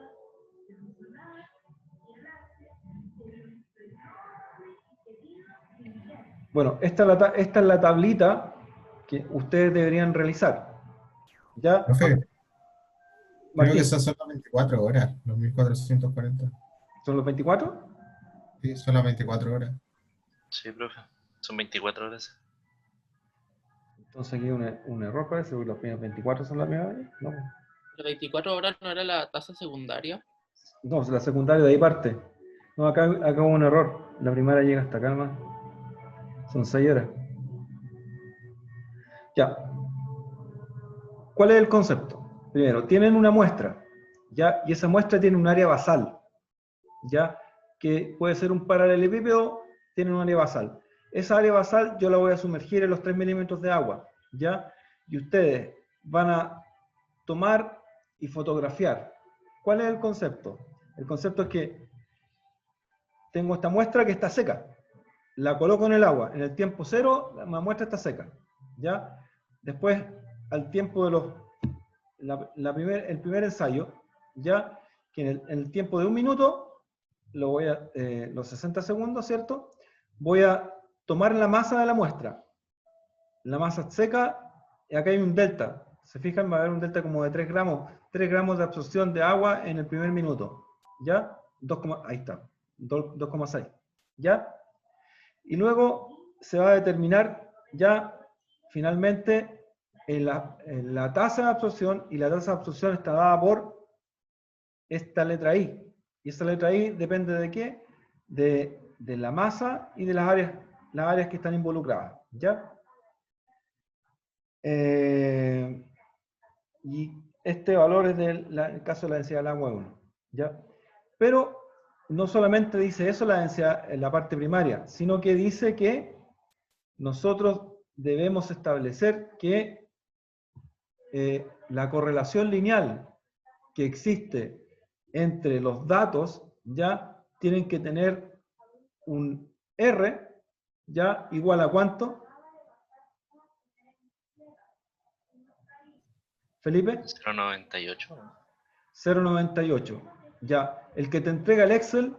Bueno, esta es la tablita que ustedes deberían realizar. ¿Ya? Profe, creo que esas son las 24 horas, los 1440. ¿Son los 24? Sí, son las 24 horas. Sí, profe, son 24 horas. Entonces aquí hay un error, parece, porque los primeros 24 son la primera vez. No. ¿Las 24 horas no era la tasa secundaria? No, la secundaria de ahí parte. No, acá hubo un error. La primaria llega hasta acá más. Son 6 horas. Ya. ¿Cuál es el concepto? Primero, tienen una muestra, ¿ya? Y esa muestra tiene un área basal, ¿ya? Que puede ser un paralelepípedo, tiene un área basal. Esa área basal yo la voy a sumergir en los 3 milímetros de agua, ¿ya? Y ustedes van a tomar y fotografiar. ¿Cuál es el concepto? El concepto es que tengo esta muestra que está seca. La coloco en el agua. En el tiempo 0, la muestra está seca, ¿ya? Después, al tiempo de el primer ensayo, ya que en el tiempo de 1 minuto, los 60 segundos, ¿cierto? Voy a tomar la masa de la muestra. La masa seca, y acá hay un delta. ¿Se fijan? Va a haber un delta como de 3 gramos. 3 gramos de absorción de agua en el primer minuto. ¿Ya? Ahí está. 2,6. ¿Ya? Y luego se va a determinar ya finalmente la tasa de absorción, y la tasa de absorción está dada por esta letra I, Y esa letra I depende de qué? De la masa y de las áreas que están involucradas, ¿ya? Y este valor es el caso de la densidad del agua 1, ¿ya? Pero no solamente dice eso la densidad en la parte primaria, sino que dice que nosotros debemos establecer que la correlación lineal que existe entre los datos ya tienen que tener un R ya igual a ¿cuánto? Felipe. 0,98. 0,98. Ya, el que te entrega el Excel,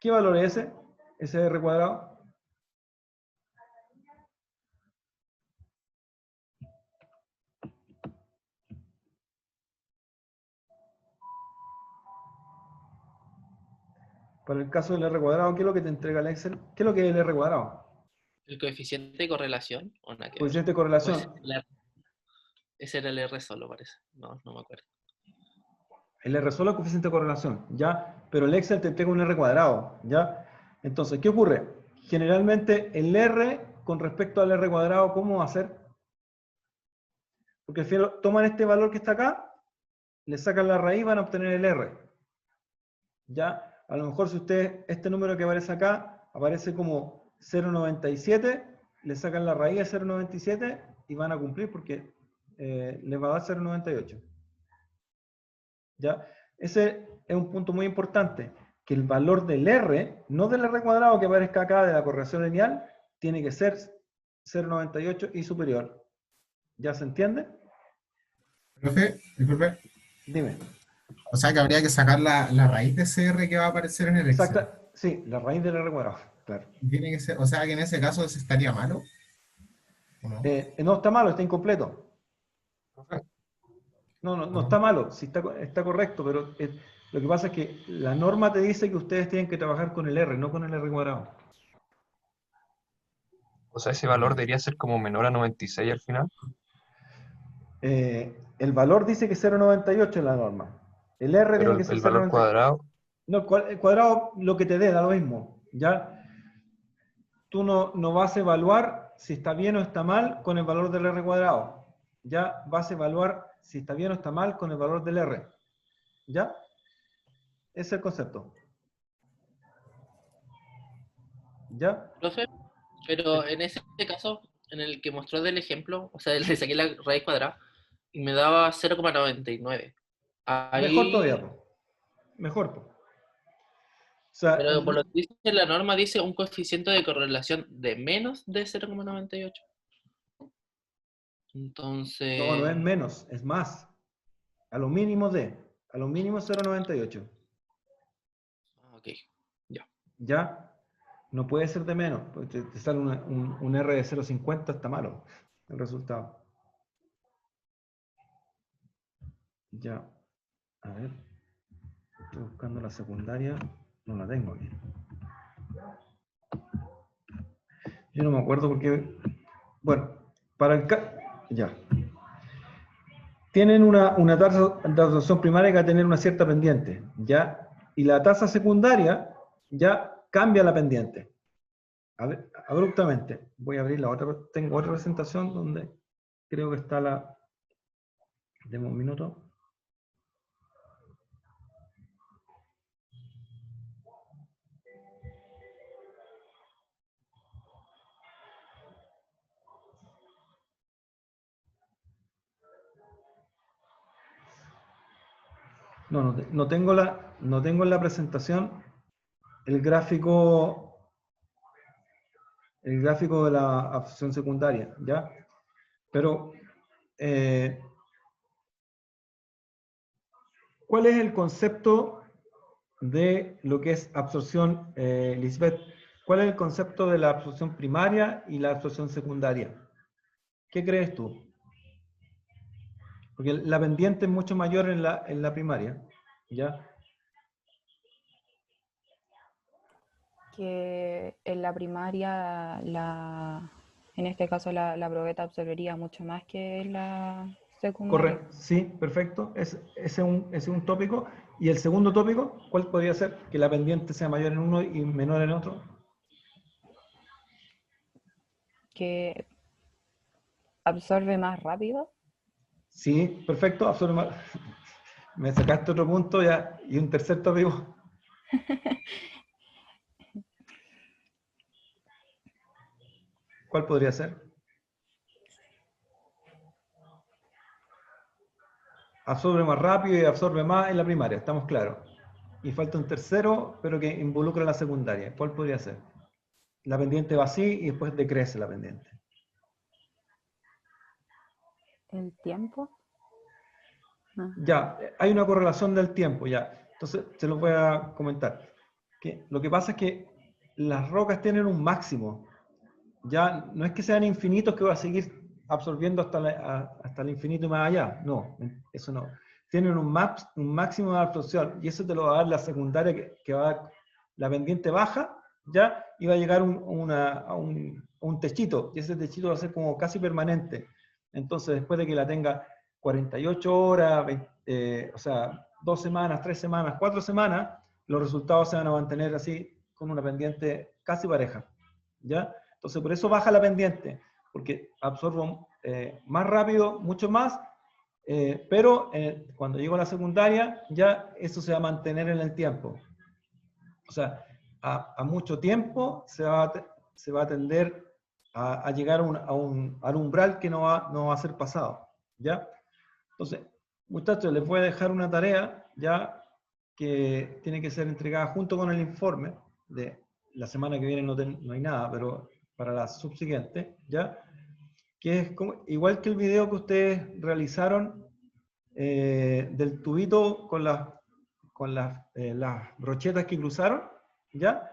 ¿qué valor es ese? Ese R cuadrado. Para el caso del R cuadrado, ¿qué es lo que te entrega el Excel? ¿Qué es lo que es el R cuadrado? ¿El coeficiente de correlación? ¿O nada que ver? Coeficiente de ¿O correlación. ese era el R solo, parece? No, no me acuerdo. El R solo es coeficiente de correlación, ¿ya? Pero el Excel te entrega un R cuadrado, ¿ya? Entonces, ¿qué ocurre? Generalmente el R con respecto al R cuadrado, ¿cómo va a ser? Porque al final toman este valor que está acá, le sacan la raíz, van a obtener el R. ¿Ya? A lo mejor si ustedes, este número que aparece acá, aparece como 0,97, le sacan la raíz de 0,97 y van a cumplir porque les va a dar 0,98. ¿Ya? Ese es un punto muy importante, que el valor del R, no del R cuadrado que aparezca acá de la correlación lineal, tiene que ser 0,98 y superior. ¿Ya se entiende? Profe, disculpe. Dime. O sea que habría que sacar la raíz de ese R que va a aparecer en el Excel. Exacta, sí, la raíz del R cuadrado, claro. Tiene que ser, o sea que en ese caso ese estaría malo. ¿O no? No está malo, está incompleto. No está malo, sí está correcto, pero lo que pasa es que la norma te dice que ustedes tienen que trabajar con el R, no con el R cuadrado. O sea, ese valor debería ser como menor a 96 al final. El valor dice que es 0,98 en la norma. El R Pero tiene que ser el valor 0,98. cuadrado, No, el cuadrado lo que te dé, da lo mismo. ¿Ya? Tú no vas a evaluar si está bien o está mal con el valor del R cuadrado. Ya vas a evaluar si está bien o está mal con el valor del R. ¿Ya? Ese es el concepto. ¿Ya? Profe, pero en ese caso, en el que mostró del ejemplo, o sea, le saqué la raíz cuadrada y me daba 0,99. Mejor todavía, Ahí, po. Mejor, po. O sea, pero por lo que dice la norma, dice un coeficiente de correlación de menos de 0,98. Entonces, no es menos, es más. A lo mínimo 0,98. ok, ya. ¿Ya? No puede ser de menos, porque te sale un R de 0,50, está malo el resultado. Ya. A ver. Estoy buscando la secundaria. No la tengo aquí. Yo no me acuerdo porque... Bueno, para el... Ya. Tienen una tasa de absorción primaria que va a tener una cierta pendiente, ¿ya? Y la tasa secundaria ya cambia la pendiente. Abruptamente. Voy a abrir la otra. Tengo otra presentación donde creo que está la... Deme un minuto. No tengo en la presentación el gráfico de la absorción secundaria, ¿ya? Pero, ¿cuál es el concepto de lo que es absorción, Lisbeth? ¿Cuál es el concepto de la absorción primaria y la absorción secundaria? ¿Qué crees tú? Porque la pendiente es mucho mayor en la primaria, ¿ya? Que en la primaria, en este caso la probeta absorbería mucho más que en la secundaria. Correcto, sí, perfecto. Ese es un tópico, ¿Y el segundo tópico? ¿Cuál podría ser? Que la pendiente sea mayor en uno y menor en otro. Que absorbe más rápido. Sí, perfecto, absorbe más. Me sacaste otro punto ya. ¿Y un tercer tópico? ¿Cuál podría ser? Absorbe más rápido y absorbe más en la primaria, estamos claros. Y falta un tercero, pero que involucra la secundaria. ¿Cuál podría ser? La pendiente va así y después decrece la pendiente. El tiempo. Ah. Ya, hay una correlación del tiempo, ya. Entonces, se los voy a comentar. Lo que pasa es que las rocas tienen un máximo. Ya no es que sean infinitos que va a seguir absorbiendo hasta el infinito y más allá. No, eso no. Tienen un máximo de absorción y eso te lo va a dar la secundaria que va la pendiente baja, ya, y va a llegar a un techito, y ese techito va a ser como casi permanente. Entonces, después de que la tenga 48 horas, o sea, 2 semanas, 3 semanas, 4 semanas, los resultados se van a mantener así, con una pendiente casi pareja, ¿ya? Entonces, por eso baja la pendiente, porque absorbo más rápido, mucho más, pero cuando llego a la secundaria, ya eso se va a mantener en el tiempo. O sea, a mucho tiempo se va a tender a llegar al umbral que no va a ser pasado, ¿ya? Entonces, muchachos, les voy a dejar una tarea, ya, que tiene que ser entregada junto con el informe. De la semana que viene no hay nada, pero para la subsiguiente, ¿ya? Que es igual que el video que ustedes realizaron del tubito con las brochetas que cruzaron, ¿ya?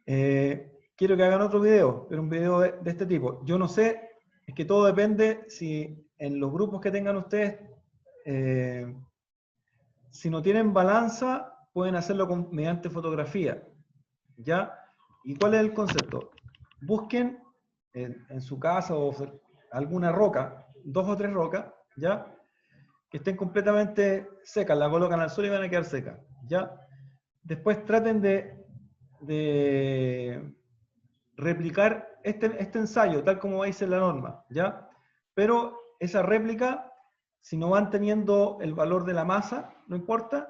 Quiero que hagan otro video, pero un video de este tipo. Yo no sé, es que todo depende si en los grupos que tengan ustedes, si no tienen balanza, pueden hacerlo mediante fotografía, ¿ya? ¿Y cuál es el concepto? Busquen en su casa o alguna roca, 2 o 3 rocas, ¿ya? Que estén completamente secas, la colocan al sol y van a quedar secas, ¿ya? Después traten de replicar este ensayo, tal como dice la norma, ¿ya? Pero esa réplica, si no van teniendo el valor de la masa, no importa,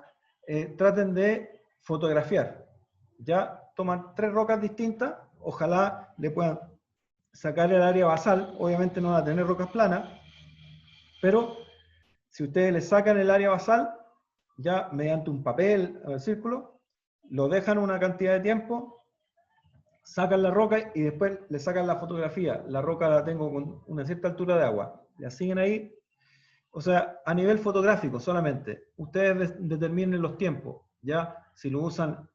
traten de fotografiar, ¿ya? Toman 3 rocas distintas, ojalá le puedan sacar el área basal, obviamente no van a tener rocas planas, pero si ustedes le sacan el área basal, ya mediante un papel al círculo, lo dejan una cantidad de tiempo, sacan la roca y después le sacan la fotografía. La roca la tengo con una cierta altura de agua. La siguen ahí. O sea, a nivel fotográfico solamente. Ustedes determinen los tiempos, ¿ya? Si lo usan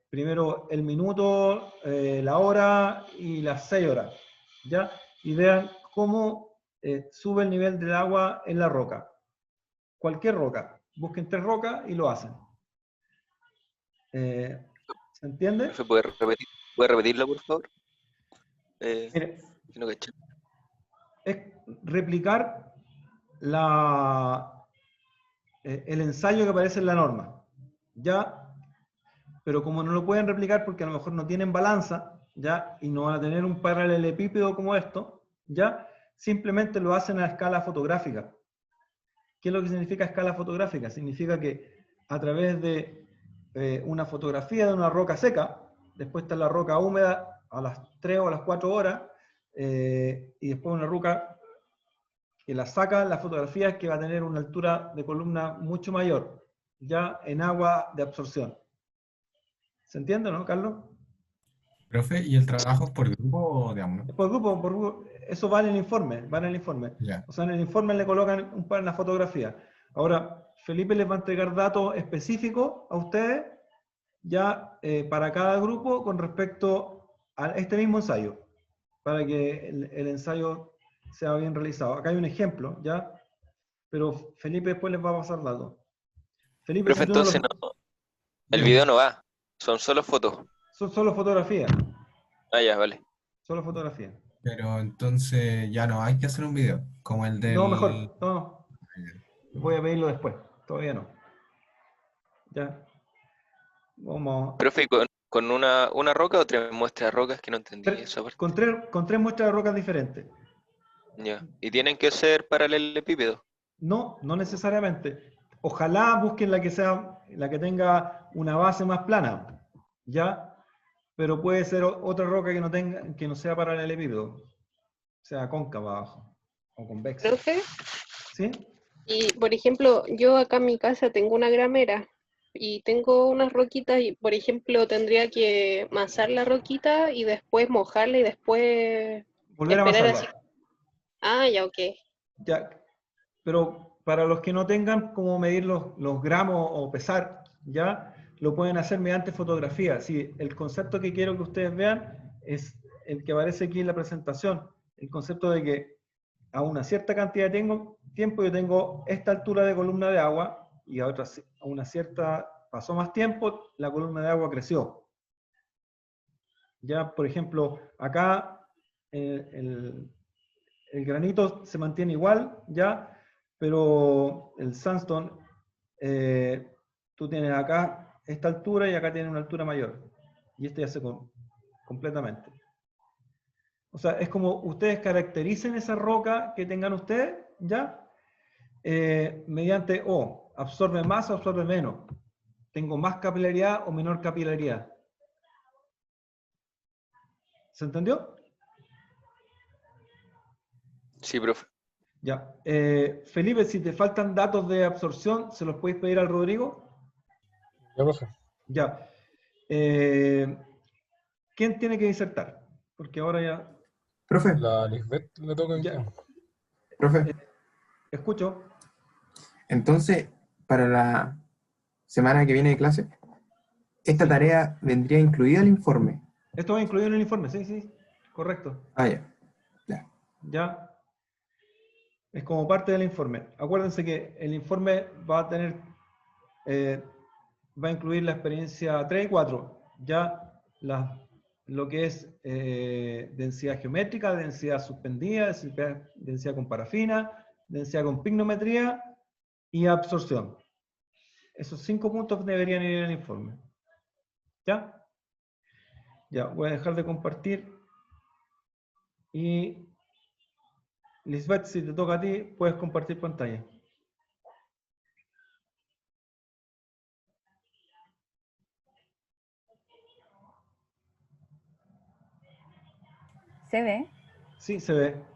primero el minuto, la hora y las 6 horas, ¿ya? Y vean cómo sube el nivel del agua en la roca. Cualquier roca. Busquen 3 rocas y lo hacen. ¿Se entiende? ¿Puede repetirlo, por favor? Mire, No caché. es replicar el ensayo que aparece en la norma, ¿ya? Pero como no lo pueden replicar porque a lo mejor no tienen balanza, ¿ya? Y no van a tener un paralelepípedo como esto, ¿ya? Simplemente lo hacen a escala fotográfica. ¿Qué es lo que significa escala fotográfica? Significa que a través de una fotografía de una roca seca, después está la roca húmeda a las 3 o a las 4 horas, y después una roca que la saca, la fotografía que va a tener una altura de columna mucho mayor, ya en agua de absorción. ¿Se entiende, no, Carlos? Profe, ¿y el trabajo es por grupo, digamos? Por grupo, eso va en el informe, Ya. O sea, en el informe le colocan un par en la fotografía. Ahora, Felipe les va a entregar datos específicos a ustedes, ya para cada grupo con respecto a este mismo ensayo, para que el ensayo sea bien realizado. Acá hay un ejemplo, ¿ya? Pero Felipe después les va a pasar datos. Felipe, Profe, si tú no entonces lo... el video no va, son solo fotos. Son solo fotografías. Ah, ya, vale. Solo fotografías. Pero entonces ya no hay que hacer un video, como el del... No, mejor, no. Voy a pedirlo después, todavía no. Ya. Vamos. Profe, ¿con una roca o 3 muestras de rocas? Que no entendí esa parte. Con 3 muestras de rocas diferentes. Ya. ¿Y tienen que ser paralelepípedos? No, no necesariamente. Ojalá busquen la que tenga una base más plana, ¿ya? Pero puede ser otra roca que no sea paralelepípedo, sea cóncava abajo o convexa. Profe, ¿Sí? y por ejemplo, yo acá en mi casa tengo una gramera y tengo unas roquitas y, por ejemplo, tendría que masar la roquita y después mojarla y después Volver a esperar así. amasarla. Ah, ya, ok. Ya, pero para los que no tengan cómo medir los gramos o pesar, ya lo pueden hacer mediante fotografía. Sí, el concepto que quiero que ustedes vean es el que aparece aquí en la presentación. El concepto de que a una cierta cantidad de tiempo yo tengo esta altura de columna de agua y a una cierta, pasó más tiempo, la columna de agua creció. Ya, por ejemplo, acá el granito se mantiene igual, ya, pero el sandstone, tú tienes acá esta altura y acá tienes una altura mayor. Y este ya se completamente. O sea, es como ustedes caractericen esa roca que tengan ustedes, ¿ya? Mediante, absorbe más o absorbe menos. Tengo más capilaridad o menor capilaridad. ¿Se entendió? Sí, profe. Ya. Felipe, si te faltan datos de absorción, ¿se los podéis pedir al Rodrigo? Ya, profe. Ya. ¿Quién tiene que disertar? Porque ahora ya... Profe, La Lisbeth le toca hoy Ya. día. profe, Escucho. entonces, para la semana que viene de clase, esta Sí. tarea vendría incluida el informe. Esto va incluido en el informe, sí, sí. Correcto. Ah, ya. Ya. Ya. Es como parte del informe. Acuérdense que el informe va a tener... va a incluir la experiencia 3 y 4. Ya lo que es densidad geométrica, densidad suspendida, densidad con parafina, densidad con pignometría y absorción. Esos 5 puntos deberían ir en el informe. ¿Ya? Ya, voy a dejar de compartir. Y Lisbeth, si te toca a ti, puedes compartir pantalla. ¿Se ve? Sí, se ve.